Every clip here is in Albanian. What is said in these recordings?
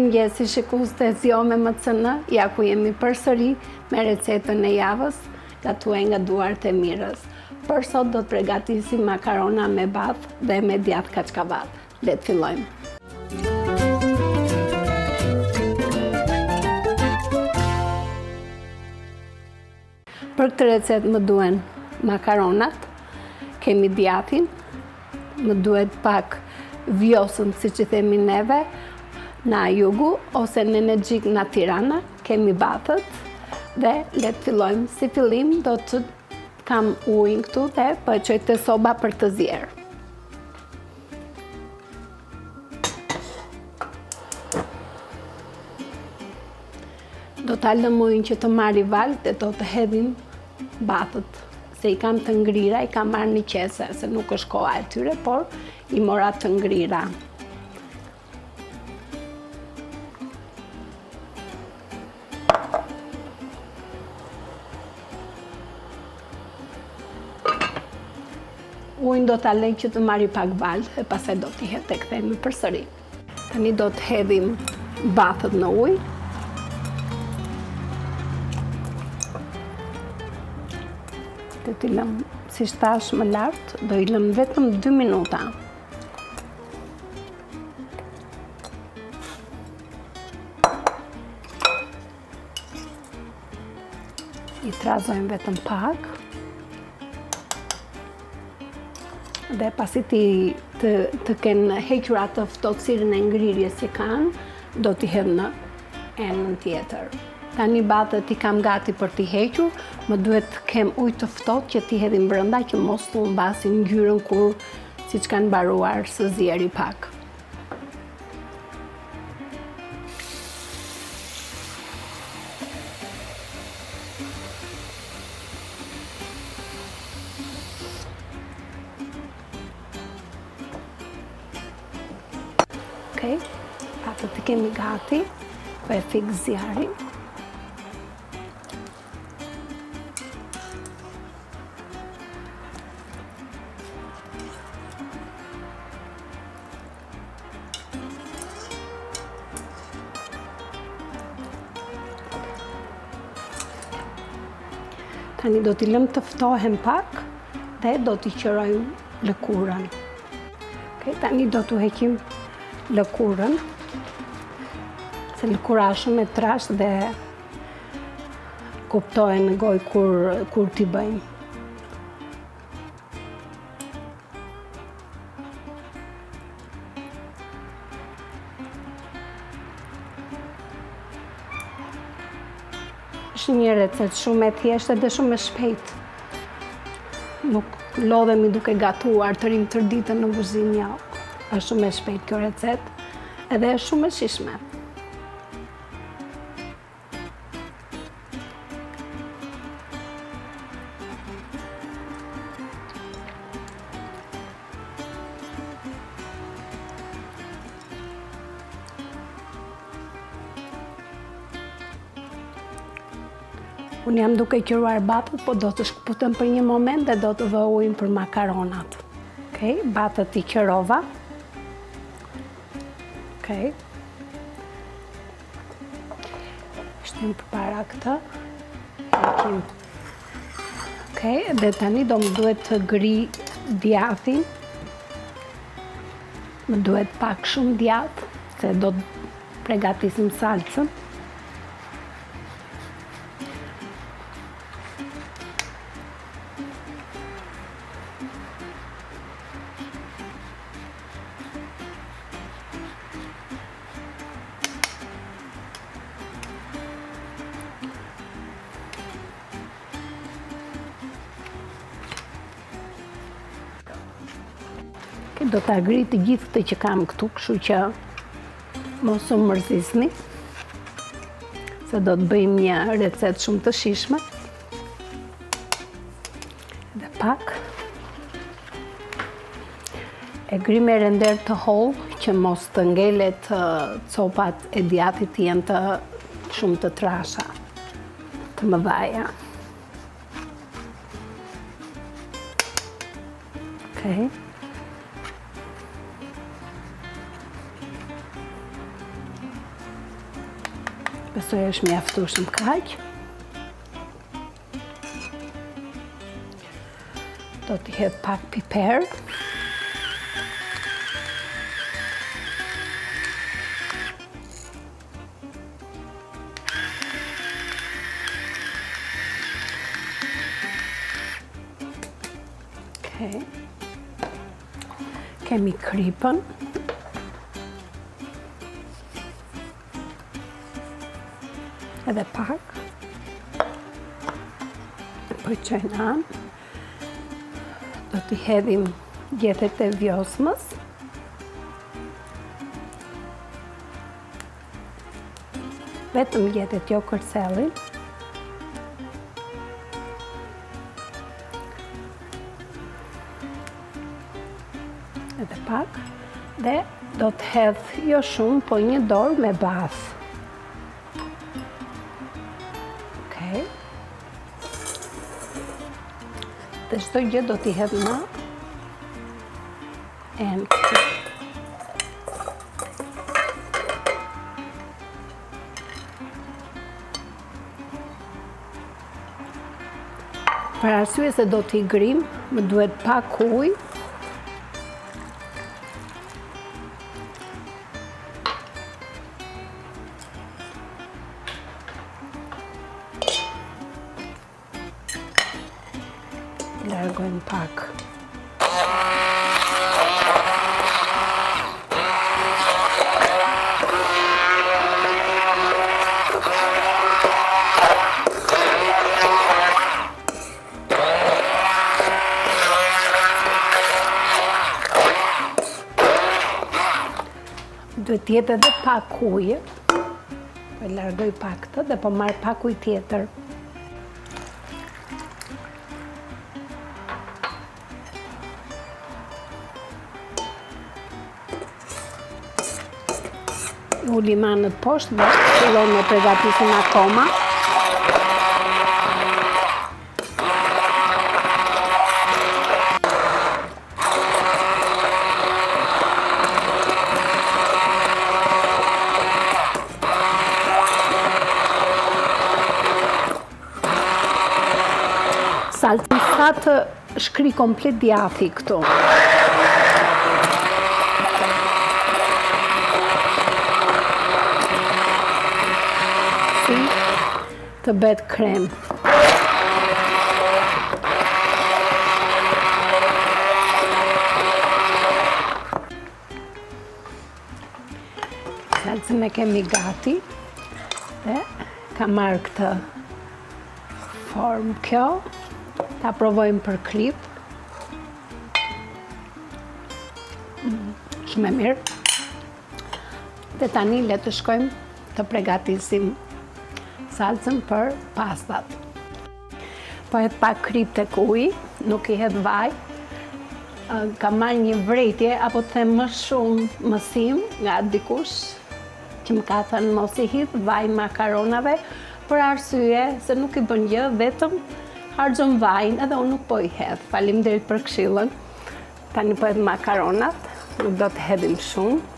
Mirëmëngjesi shikuestë e Zjo me MCN, ja ku jemi përsëri me recetën e javës, gatuar nga duart e Mirës. Për sot do të përgatisim makarona me bath dhe me djath kaçkavat. Le të fillojmë. Për këtë recetë më duhen makaronat, kemi djathin, më duhet pak vjosën, siç i themi neve, na jugu, ose në Nexhik na Tirana, kemi bathët, dhe le të fillojmë. Si fillim do të kam ujin këtu dhe po e çoj te soba për të zier. Do ta lëm ujin që të marrë val dhe do të hedhim bathët. Se i kam të ngrira, i kam marrë një qese, se nuk është koha e tyre, por i mora të ngrira. Ujin do ta lej që të marrë pak val, e pastaj do t'i hedh e kthehemi përsëri. Tani do të hedhim bathët në ujë. Të t'i lëm, si thash më lart, do i lëm vetëm 2 minuta. I trazojmë vetëm pak. Dhe pasi të kenë hequr atë ftohtësinë e ngrirjes që kanë, do t'i hedh në enën tjetër. Tani bathët i kam gati për t'i hequr, më duhet të kem ujë të ftohtë që t'i hedhim brenda që mos të humbasin ngjyrën kur siç kanë mbaruar së zieri pak. Okej, bathët i kemi gati, po e fik zjarin. Tani do t'i lëm të ftohen pak dhe do t'i qërojmë lëkurën. Tani do t'u heqim lëkurën, se lëkura është shumë e trashë dhe kuptohen në gojë kur t'i bëjmë. Është një recetë shumë e thjeshtë dhe shumë e shpejtë. Nuk lodhemi duke gatuar të rim tërë ditën në kuzhinë. Është shumë e shpejtë kjo recetë, edhe është shumë e shijshme. Unë jam duke qëruar bathët, po do të shkputem për një moment dhe do të vë ujin për makaronat. Okej, bathët i qërova. Okej. Shtim përpara këtë. Heqim. Okej, dhe tani do më duhet të gri djathin. Më duhet pak shumë djath, se do të përgatisim salcën. Do ta ngri të gjithë këtë që kam këtu, kështu që mos u mërzisni, se do të bëjmë një recetë shumë të shijshme. Dhe pak. E ngri me render të hollë që mos të ngelet copat e djathit të jenë të shumë të trasha, të mëdhaja. Okej. Besoj është mjaftueshëm kaq. Do t'i hedh pak piper. Okay. Kemi kripën. Edhe pak. Po qojnë anë. Do t'i hedhim gjethet e vjosmës. Vetëm gjethet, jo kërselin. Edhe pak. Dhe do të hedh jo shumë, po një dorë me bath. Okej. Dhe çdo gjë do t'i hedh më. Për arsye se do t'i grim, më duhet pak ujë. Largojmë pak. Duhet jetë edhe pak ujë. Po largoj pak këtë dhe po marr pak ujë tjetër. U limanët poshtë dhe fillojmë të përgatisim akoma. Salcën sa të shkri komplet djathi këtu. Të bëhet krem. Salcën e kemi gati dhe ka marrë këtë formë kjo. Ta provojmë për krip. Shumë e mirë. Dhe tani le të shkojmë të përgatisim salcën për pastat. Po hedh pak krip tek uji, nuk i hedh vaj. Kam marrë një vretje, apo të them më shumë mësim nga dikush që më ka thënë mos i hidh vaj makaronave për arsye se nuk i bën gjë, vetëm harxhon vajin, edhe unë nuk po i hedh. Faleminderit për këshillën. Tani po hedh makaronat, nuk do të hedhim shumë.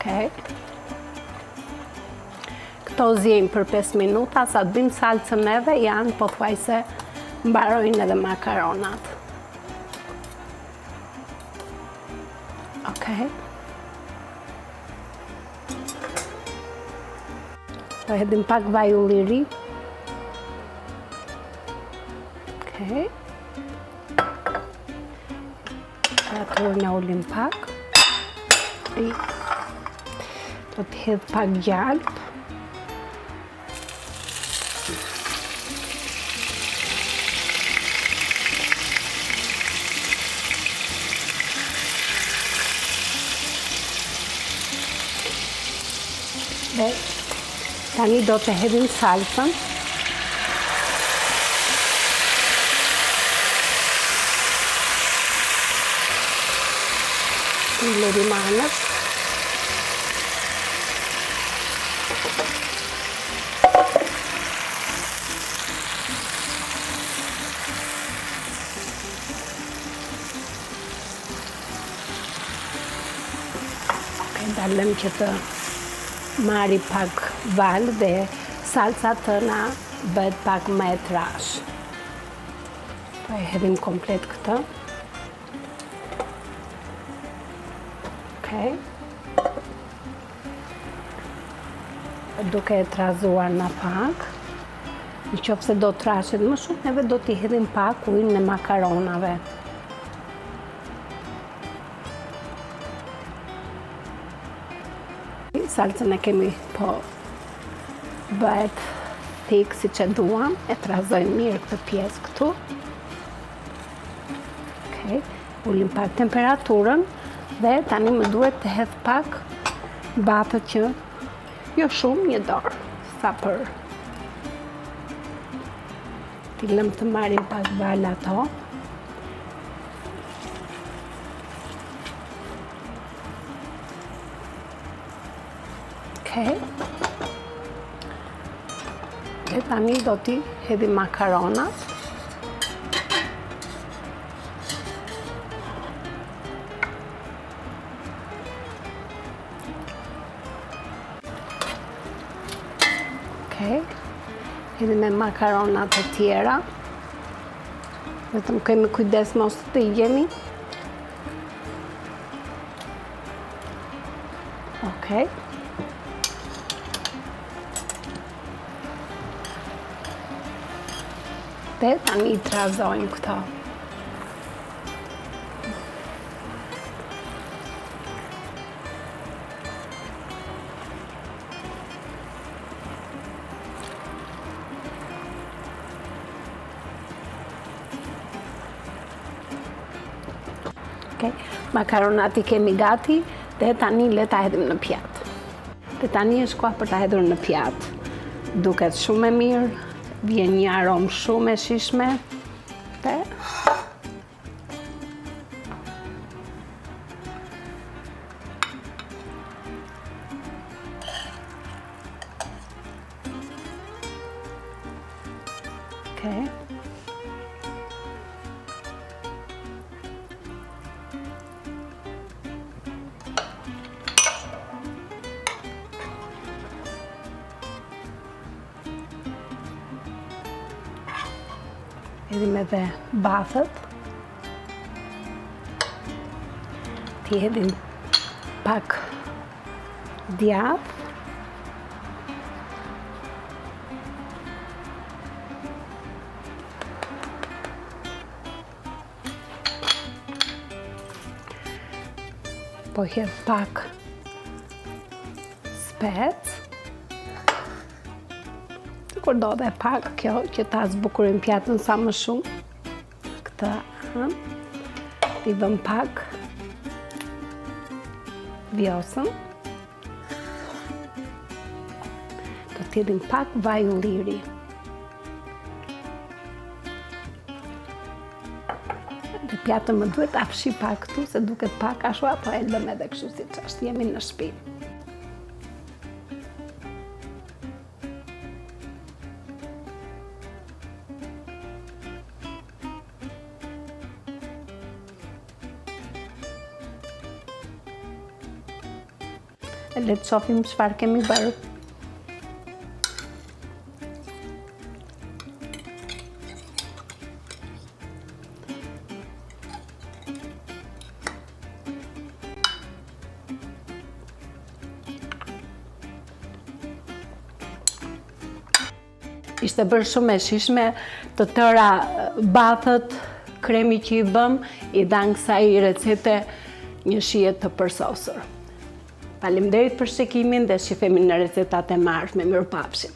Okay. Këto zjejmë për 5 minuta, sa të bëjmë salcën edhe janë pothuajse mbarojnë edhe makaronat. Okay. Po hedhim pak vaj ulliri. Okay. Temperaturën e ulim pak. Do të hedh pak gjalp. Dhe tani do të hedhim salcën. Lërim anët. Dalëm që të marri pak val dhe salsa tëna bëhet pak më e trash. Po e hedhim komplet këtë. Okej. Duke e trazuar në pak. Në qoftë se do trashet më shumë, neve do t'i hedhim pak ujë në makaronave. Salcën e kemi po bëhet thik si që duam, e trazojmë mirë këtë pjesë këtu. Okej, ullim pak temperaturën dhe tani më duhet të hedh pak batët që jo shumë, një dorë, sa për t'i lëm të marrim pak val ato. Okej. Dhe tani do t'i hedhim makaronat. Okej. Hedhim me makaronat e tjera. Vetëm kemi kujdes mos të higjemi. Okej. Dhe tani I trazojmë këto. Makaronat I kemi gati dhe tani le ta hedhim në pjatë. Dhe tani është koha për ta hedhur në pjatë. Duket shumë e mirë, vjen një aromë shumë e shishme. Dhe okay. Hedhim edhe bathët. Ti hedhim pak djath. Po hedh pak spec. Kur do dhe pak kjo që ta zbukurim pjatën sa më shumë. Këtë I vëm pak vjosën. Do t'jedhim pak vaj ulliri. Dhe pjatën më duhet ta fshi pak këtu se duket pak ashtu apo e lëm edhe kështu si që është jemi në shtëpi. Le të shohim çfarë kemi bërë. Ishte bërë shumë e shishme, të tëra bathët, kremi që I bëm, I dhan kësaj recete një shije të përsosur. Faleminderit për shikimin dhe shifemi në recetat e ardhshme. Mirupafshim.